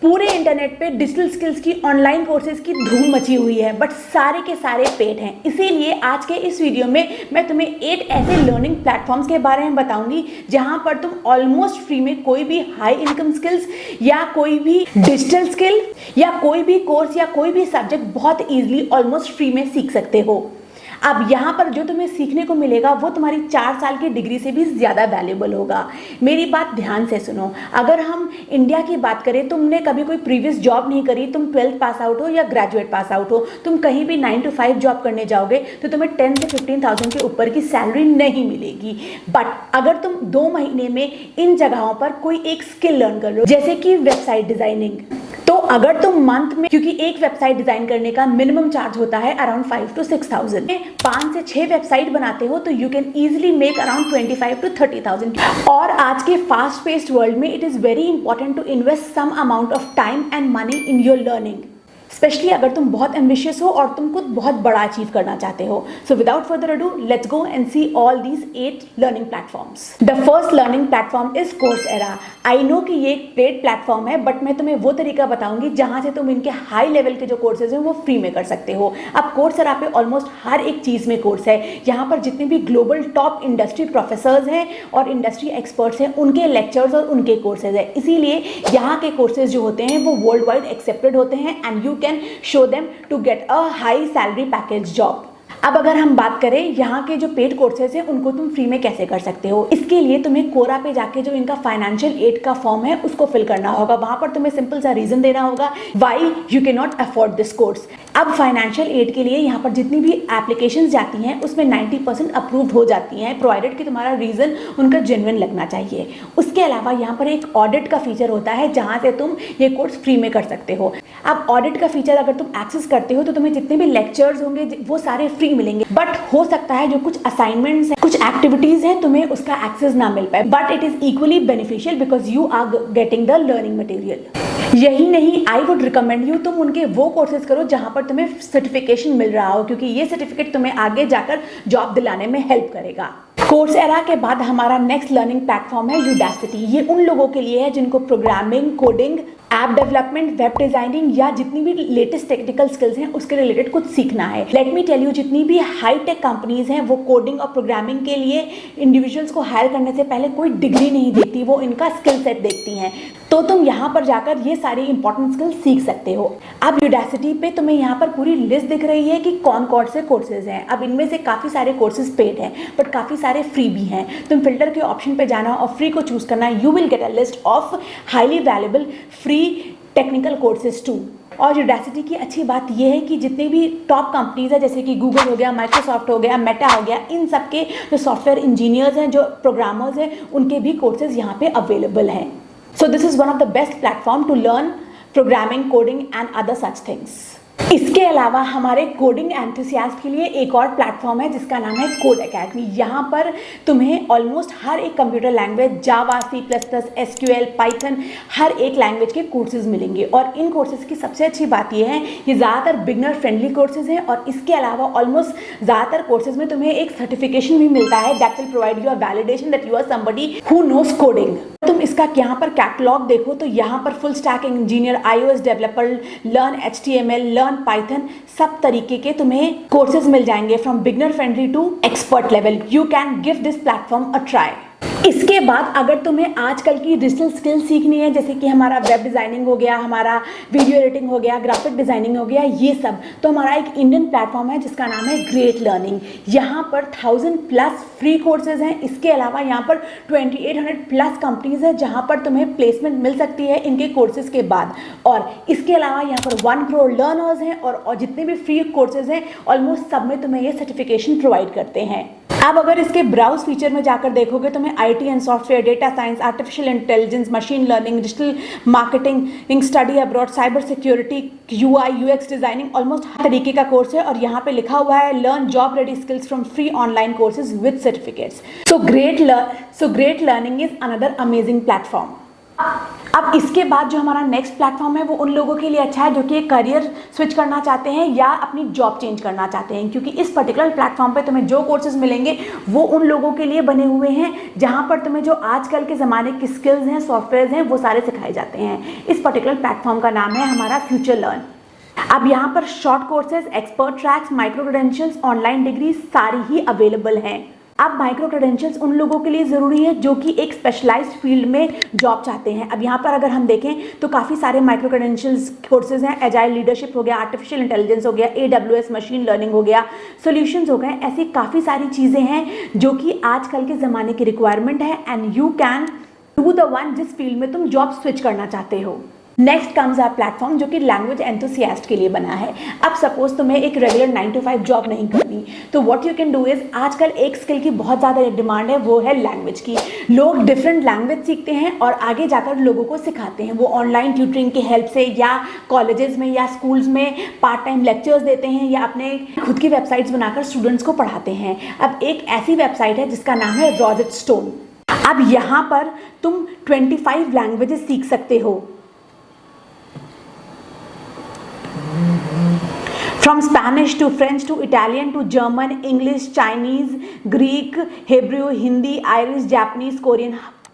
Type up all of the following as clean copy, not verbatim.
पूरे इंटरनेट पे digital skills की ऑनलाइन कोर्सेज की धूम मची हुई है, बट सारे के सारे पेड हैं। इसीलिए आज के इस वीडियो में मैं तुम्हें 8 ऐसे लर्निंग प्लेटफॉर्म्स के बारे में बताऊंगी जहां पर तुम ऑलमोस्ट फ्री में कोई भी हाई इनकम स्किल्स या कोई भी डिजिटल स्किल या कोई भी कोर्स या कोई भी सब्जेक्ट बहुत ईजिली ऑलमोस्ट फ्री में सीख सकते हो। अब यहाँ पर जो तुम्हें सीखने को मिलेगा वो तुम्हारी 4 साल की डिग्री से भी ज़्यादा वैल्यूबल होगा। मेरी बात ध्यान से सुनो। अगर हम इंडिया की बात करें, तुमने कभी कोई प्रीवियस जॉब नहीं करी, तुम 12th पास आउट हो या ग्रेजुएट पास आउट हो, तुम कहीं भी 9 to 5 जॉब करने जाओगे तो तुम्हें 10 से 15,000 के ऊपर की सैलरी नहीं मिलेगी। बट अगर तुम 2 महीने में इन जगहों पर कोई एक स्किल लर्न कर लो, जैसे कि वेबसाइट डिजाइनिंग, तो अगर तुम मंथ में, क्योंकि एक वेबसाइट डिजाइन करने का मिनिमम चार्ज होता है अराउंड 5 to 6,000, 5 से 6 वेबसाइट बनाते हो तो you can easily make around 25 to 30,000। और आज के फास्ट पेस्ड वर्ल्ड में it is very important to invest some amount of time and money in your learning, specially अगर तुम बहुत एम्बिशियस हो और तुम खुद बहुत बड़ा अचीव करना चाहते हो। So without further ado, let's go and see all these 8 learning platforms. The first learning platform is Coursera. I know कि ये एक पेड प्लेटफॉर्म है, बट मैं तुम्हें वो तरीका बताऊंगी जहां से तुम इनके हाई लेवल के जो कोर्सेज हैं वो फ्री में कर सकते हो। अब कोर्सेरा पे ऑलमोस्ट हर एक चीज़ में कोर्स है। यहाँ पर जितने भी ग्लोबल टॉप इंडस्ट्री प्रोफेसर्स हैं और इंडस्ट्री एक्सपर्ट्स हैं, उनके लेक्चर्स और उनके कोर्सेज हैं। इसीलिए यहाँ के कोर्सेज जो होते हैं वो वर्ल्ड वाइड एक्सेप्टेड होते हैं and you can show them to get a high salary package job। अब अगर हम बात करें यहाँ के जो पेड कोर्सेज हैं उनको तुम फ्री में कैसे कर सकते हो, इसके लिए तुम्हें कोरा पे जाके जो इनका फाइनेंशियल एड का फॉर्म है उसको फिल करना होगा। वहां पर तुम्हें सिंपल सा रीजन देना होगा why you can not afford this course. अब फाइनेंशियल एड के लिए यहाँ पर जितनी भी एप्लीकेशंस जाती हैं उसमें 90% अप्रूव्ड हो जाती हैं, प्रोवाइडेड कि तुम्हारा रीजन उनका जेन्युइन लगना चाहिए। उसके अलावा यहाँ पर एक ऑडिट का फीचर होता है जहाँ से तुम ये कोर्स फ्री में कर सकते हो। अब ऑडिट का फीचर अगर तुम एक्सेस करते हो तो तुम्हें जितने भी लेक्चर्स होंगे वो सारे फ्री मिलेंगे, बट हो सकता है जो कुछ असाइनमेंट्स हैं, कुछ एक्टिविटीज हैं, तुम्हें उसका एक्सेस ना मिल पाए, but it is equally beneficial because you are getting the learning material. यही नहीं, आई वुड रिकमेंड यू तुम उनके वो कोर्सेज करो जहां पर तुम्हें सर्टिफिकेशन मिल रहा हो, क्योंकि ये सर्टिफिकेट तुम्हें आगे जाकर जॉब दिलाने में हेल्प करेगा। कोर्सेरा के बाद हमारा नेक्स्ट लर्निंग प्लेटफॉर्म है यूडेसिटी। ये उन लोगों के लिए है जिनको programming, coding, app development, web designing या जितनी भी लेटेस्ट टेक्निकल स्किल्स हैं उसके रिलेटेड कुछ सीखना है। लेट मी टेल यू, जितनी भी हाई टेक कंपनीज हैं वो कोडिंग और प्रोग्रामिंग के लिए इंडिविजुअल्स को हायर करने से पहले कोई डिग्री नहीं देखती, वो इनका स्किल सेट देखती हैं। तो तुम यहाँ पर जाकर ये सारी इंपॉर्टेंट स्किल्स सीख सकते हो। अब यूडेसिटी पे तुम्हें यहाँ पर पूरी लिस्ट दिख रही है कि कौन कौन से कोर्सेज हैं। अब इनमें से काफ़ी सारे कोर्सेज पेड हैं बट काफ़ी सारे फ्री भी हैं। तुम फिल्टर के ऑप्शन पे जाना और फ्री को चूज करना, you will get a list of highly valuable free technical courses too. और यूडेसिटी की अच्छी बात यह है कि जितने भी टॉप कंपनीज है जैसे कि गूगल हो गया, माइक्रोसॉफ्ट हो गया, मेटा हो गया, इन सब के जो सॉफ्टवेयर इंजीनियर्स हैं, जो प्रोग्रामर्स हैं, उनके भी कोर्सेज यहाँ पे अवेलेबल हैं। So this is one of the best platform to learn programming, coding and other such things. इसके अलावा हमारे कोडिंग एंथुसियास्ट के लिए एक और प्लेटफॉर्म है जिसका नाम है कोड एकेडमी। यहाँ पर तुम्हें ऑलमोस्ट हर एक कंप्यूटर लैंग्वेज, जावा, C++, SQL, पाइथन, हर एक लैंग्वेज के कोर्सेज मिलेंगे। और इन कोर्सेज की सबसे अच्छी बात यह है ये ज़्यादातर बिगनर फ्रेंडली कोर्सेज हैं और इसके अलावा ऑलमोस्ट ज़्यादातर कोर्सेज में तुम्हें एक सर्टिफिकेशन भी मिलता है that will provide you a validation that you are somebody who knows coding. तुम इसका यहाँ पर कैटलॉग देखो तो यहाँ पर full stack engineer, iOS developer, learn HTML, learn Python, सब तरीके के तुम्हें कोर्सेज मिल जाएंगे from beginner friendly to expert level. You can give this platform a try. इसके बाद अगर तुम्हें आजकल की डिजिटल स्किल सीखनी है, जैसे कि हमारा वेब डिज़ाइनिंग हो गया, हमारा वीडियो एडिटिंग हो गया, ग्राफिक डिज़ाइनिंग हो गया, ये सब, तो हमारा एक इंडियन प्लेटफॉर्म है जिसका नाम है ग्रेट लर्निंग। यहाँ पर 1000+ फ्री कोर्सेज हैं। इसके अलावा यहाँ पर 2800+ कंपनीज हैं जहाँ पर तुम्हें प्लेसमेंट मिल सकती है इनके कोर्सेज के बाद। और इसके अलावा यहाँ पर 1 करोड़ लर्नर्स हैं और जितने भी फ्री कोर्सेज हैं ऑलमोस्ट सब में तुम्हें ये सर्टिफिकेशन प्रोवाइड करते हैं। अब अगर इसके ब्राउज फीचर में जाकर देखोगे तो मैं IT and software, data science, artificial intelligence, machine learning, digital marketing, study abroad, cyber security, UI UX designing, almost हर तरीके का कोर्स है। और यहाँ पे लिखा हुआ है learn job ready skills from free online courses with certificates. So great learning is another amazing platform. अब इसके बाद जो हमारा नेक्स्ट प्लेटफॉर्म है वो उन लोगों के लिए अच्छा है जो कि करियर स्विच करना चाहते हैं या अपनी जॉब चेंज करना चाहते हैं, क्योंकि इस पर्टिकुलर प्लेटफॉर्म पे तुम्हें जो कोर्सेज मिलेंगे वो उन लोगों के लिए बने हुए हैं जहां पर तुम्हें जो आजकल के ज़माने की स्किल्स हैं, सॉफ्टवेयर हैं, वो सारे सिखाए जाते हैं। इस पर्टिकुलर प्लेटफॉर्म का नाम है हमारा फ्यूचर लर्न। अब यहाँ पर short courses, expert tracks, micro credentials, online degree सारी ही अवेलेबल हैं। अब माइक्रो क्रेडेंशियल्स उन लोगों के लिए ज़रूरी है जो कि एक स्पेशलाइज्ड फील्ड में जॉब चाहते हैं। अब यहाँ पर अगर हम देखें तो काफ़ी सारे माइक्रो क्रेडेंशियल्स कोर्सेज हैं। एजाइल लीडरशिप हो गया, आर्टिफिशियल इंटेलिजेंस हो गया, AWS मशीन लर्निंग हो गया, सॉल्यूशंस हो गए। ऐसी काफ़ी सारी चीज़ें हैं जो कि आजकल के ज़माने की रिक्वायरमेंट है and you can do the one जिस फील्ड में तुम जॉब स्विच करना चाहते हो। नेक्स्ट कम्स आर प्लेटफॉर्म जो कि लैंग्वेज एंथुसियास्ट के लिए बना है। अब सपोज तुम्हें एक रेगुलर 9 to 5 जॉब नहीं करनी, तो what you can do is, आजकल एक स्किल की बहुत ज़्यादा डिमांड है, वो है लैंग्वेज की। लोग डिफरेंट लैंग्वेज सीखते हैं और आगे जाकर लोगों को सिखाते हैं। वो ऑनलाइन ट्यूटरिंग की हेल्प से या कॉलेजेस में या स्कूल्स में पार्ट टाइम लेक्चर्स देते हैं या अपने खुद की वेबसाइट्स बनाकर स्टूडेंट्स को पढ़ाते हैं। अब एक ऐसी वेबसाइट है जिसका नाम है रोजेट स्टोन। अब यहाँ पर तुम 25 लैंग्वेजेस सीख सकते हो, from Spanish to French to Italian to German, English, Chinese, Greek, Hebrew, Hindi, Irish, Japanese, Korean,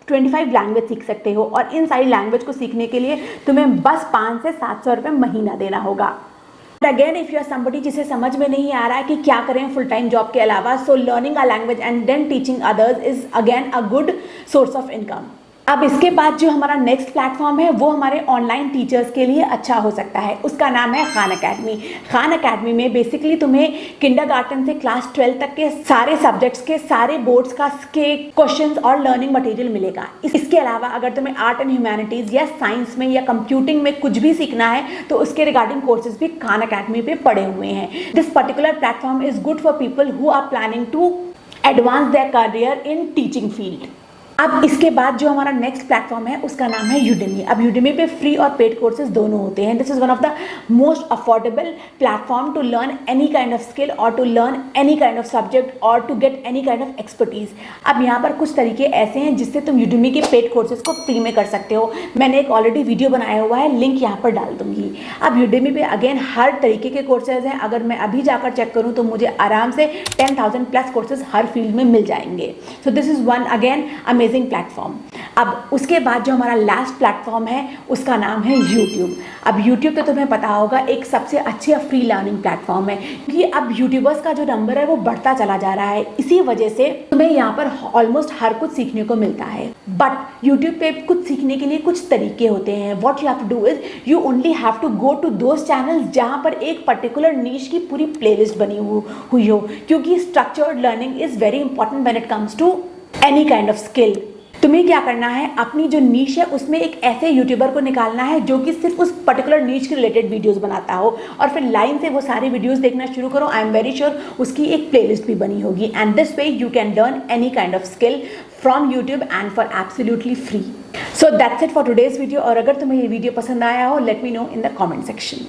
25 language सीख सकते हो। और इन सारी लैंग्वेज को सीखने के लिए तुम्हें बस 500 से 700 रुपये महीना देना होगा। Again if you are somebody जिसे समझ में नहीं आ रहा है कि क्या करें फुल टाइम जॉब के अलावा, so learning a language and then teaching others is again a good source of income. अब इसके बाद जो हमारा नेक्स्ट प्लेटफॉर्म है वो हमारे ऑनलाइन टीचर्स के लिए अच्छा हो सकता है। उसका नाम है खान अकेडमी। खान अकेडमी में बेसिकली तुम्हें किंडरगार्टन से क्लास 12 तक के सारे सब्जेक्ट्स के सारे बोर्ड्स का के क्वेश्चंस और लर्निंग मटेरियल मिलेगा। इसके अलावा अगर तुम्हें आर्ट एंड ह्यूमैनिटीज़ या साइंस में या कंप्यूटिंग में कुछ भी सीखना है तो उसके रिगार्डिंग कोर्सेज भी खान अकेडमी पे पड़े हुए हैं। This particular platform is good for people who are planning to advance their career in teaching field. अब इसके बाद जो हमारा नेक्स्ट प्लेटफॉर्म है उसका नाम है यूडेमी। अब यूडेमी पे फ्री और पेड कोर्सेज दोनों होते हैं। This is one of the most affordable platform to learn any kind of skill और to learn any kind of subject और to get any kind of expertise. अब यहाँ पर कुछ तरीके ऐसे हैं जिससे तुम यूडेमी के पेड कोर्सेज को फ्री में कर सकते हो। मैंने एक ऑलरेडी वीडियो बनाया हुआ है, लिंक यहाँ पर डाल दूंगी। अब यूडेमी पे अगेन हर तरीके के कोर्सेज हैं। अगर मैं अभी जाकर चेक करूँ तो मुझे आराम से 10,000 प्लस कोर्सेज हर फील्ड में मिल जाएंगे। सो this is one again amazing platform. अब उसके बाद जो हमारा लास्ट प्लेटफॉर्म है उसका नाम है यूट्यूब। अब यूट्यूब तो तुम्हें पता होगा एक सबसे अच्छी फ्री लर्निंग प्लेटफॉर्म है, क्योंकि अब यूट्यूबर्स का जो नंबर है वो बढ़ता चला जा रहा है। इसी वजह से तुम्हें यहाँ पर ऑलमोस्ट हर कुछ सीखने को मिलता है। बट यूट्यूब पे कुछ सीखने के लिए कुछ तरीके होते हैं। What you have to do is you only have to go to those channels जहाँ पर एक पर्टिकुलर नीश की पूरी प्लेलिस्ट बनी हुई हो, क्योंकि structured learning is very important when it comes to any kind of skill. तुम्हें क्या करना है, अपनी जो नीश है उसमें एक ऐसे यूट्यूबर को निकालना है जो कि सिर्फ उस पर्टिकुलर नीश के रिलेटेड वीडियोस बनाता हो और फिर लाइन से वो सारे वीडियोस देखना शुरू करो। आई एम वेरी श्योर उसकी एक प्लेलिस्ट भी बनी होगी and this way you can learn any kind of skill from YouTube and for absolutely free. So that's it for today's video. और अगर तुम्हें ये वीडियो पसंद आया हो, let me know in the comment section.